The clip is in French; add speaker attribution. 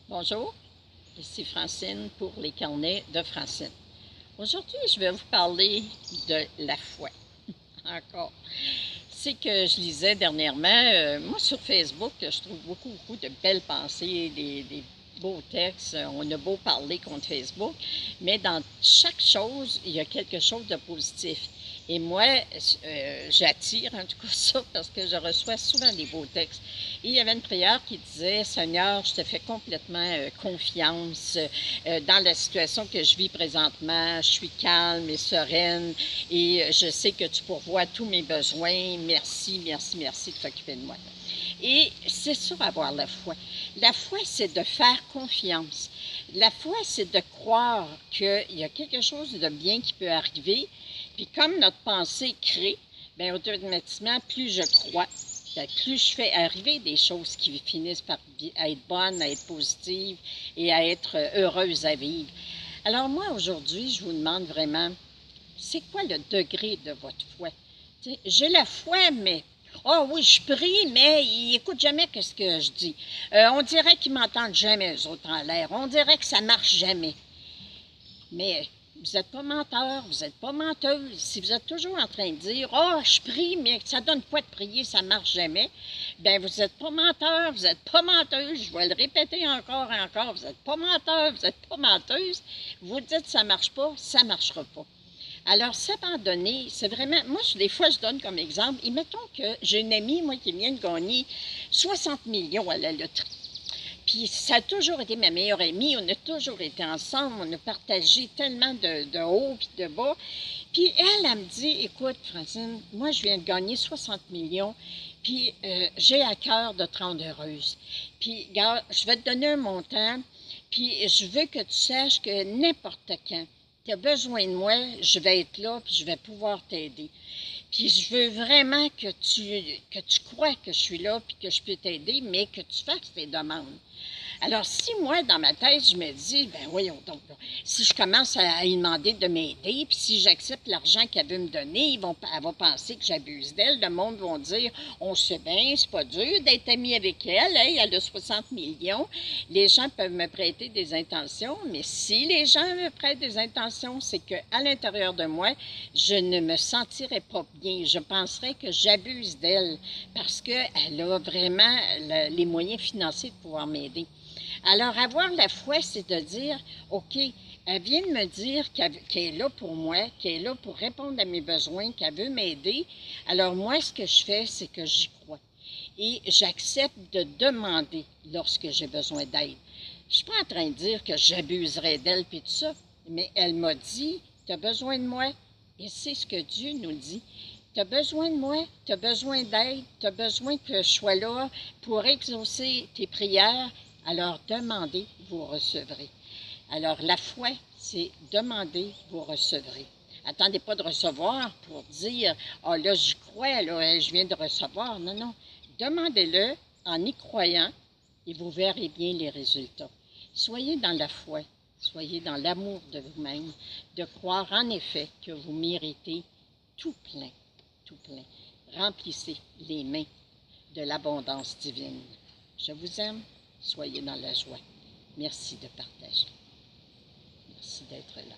Speaker 1: Bonjour, ici Francine pour les carnets de Francine. Aujourd'hui, je vais vous parler de la foi. Encore. C'est que je lisais dernièrement, moi sur Facebook, je trouve beaucoup de belles pensées, des beaux textes. On a beau parler contre Facebook, mais dans chaque chose, il y a quelque chose de positif. Et moi, j'attire en tout cas ça parce que je reçois souvent des beaux textes. Et il y avait une prière qui disait: Seigneur, je te fais complètement confiance dans la situation que je vis présentement. Je suis calme et sereine et je sais que tu pourvois tous mes besoins. Merci, merci, merci de t'occuper de moi. Et c'est ça, avoir la foi. La foi, c'est de faire confiance. La foi, c'est de croire qu'il y a quelque chose de bien qui peut arriver. Puis comme notre pensée crée, bien automatiquement, plus je crois, bien, plus je fais arriver des choses qui finissent par être bonnes, à être positives et à être heureuses à vivre. Alors moi, aujourd'hui, je vous demande vraiment, c'est quoi le degré de votre foi? J'ai la foi, mais oh oui, je prie, mais ils n'écoutent jamais ce que je dis. On dirait qu'ils m'entendent jamais, eux autres, en l'air. On dirait que ça marche jamais. Mais vous n'êtes pas menteur, vous n'êtes pas menteuse. Si vous êtes toujours en train de dire: oh, je prie, mais ça donne quoi de prier, ça ne marche jamais, bien, vous n'êtes pas menteur, vous n'êtes pas menteuse. Je vais le répéter encore et encore: vous n'êtes pas menteur, vous n'êtes pas menteuse. Vous dites que ça ne marche pas, ça ne marchera pas. Alors, s'abandonner, c'est vraiment... Moi, des fois, je donne comme exemple, et mettons que j'ai une amie, moi, qui vient de gagner 60 millions à la loterie. Puis ça a toujours été ma meilleure amie, on a toujours été ensemble, on a partagé tellement de hauts et de bas. Puis elle me dit: écoute, Francine, moi, je viens de gagner 60 millions, puis j'ai à cœur de te rendre heureuse. Puis, regarde, je vais te donner un montant, puis je veux que tu saches que n'importe quand tu as besoin de moi, je vais être là, puis je vais pouvoir t'aider. Puis je veux vraiment que tu crois que je suis là, puis que je peux t'aider, mais que tu fasses tes demandes. Alors, si moi, dans ma tête, je me dis: ben voyons donc, là, si je commence à lui demander de m'aider, puis si j'accepte l'argent qu'elle veut me donner, elle va penser que j'abuse d'elle. Le monde va dire: on sait bien, c'est pas dur d'être ami avec elle, hein, elle a 60 millions. Les gens peuvent me prêter des intentions, mais si les gens me prêtent des intentions, c'est qu'à l'intérieur de moi, je ne me sentirais pas bien. Je penserais que j'abuse d'elle parce qu'elle a vraiment les moyens financiers de pouvoir m'aider. Alors, avoir la foi, c'est de dire: OK, elle vient de me dire qu'elle est là pour moi, qu'elle est là pour répondre à mes besoins, qu'elle veut m'aider. Alors, moi, ce que je fais, c'est que j'y crois. Et j'accepte de demander lorsque j'ai besoin d'aide. Je ne suis pas en train de dire que j'abuserai d'elle et tout ça, mais elle m'a dit: tu as besoin de moi. Et c'est ce que Dieu nous dit. Tu as besoin de moi, tu as besoin d'aide, tu as besoin que je sois là pour exaucer tes prières. Alors demandez, vous recevrez. Alors la foi, c'est demander, vous recevrez. Attendez pas de recevoir pour dire: ah là, j'y crois, là, je viens de recevoir. Non, non. Demandez-le en y croyant et vous verrez bien les résultats. Soyez dans la foi, soyez dans l'amour de vous-même, de croire en effet que vous méritez tout plein, tout plein. Remplissez les mains de l'abondance divine. Je vous aime, soyez dans la joie. Merci de partager. Merci d'être là.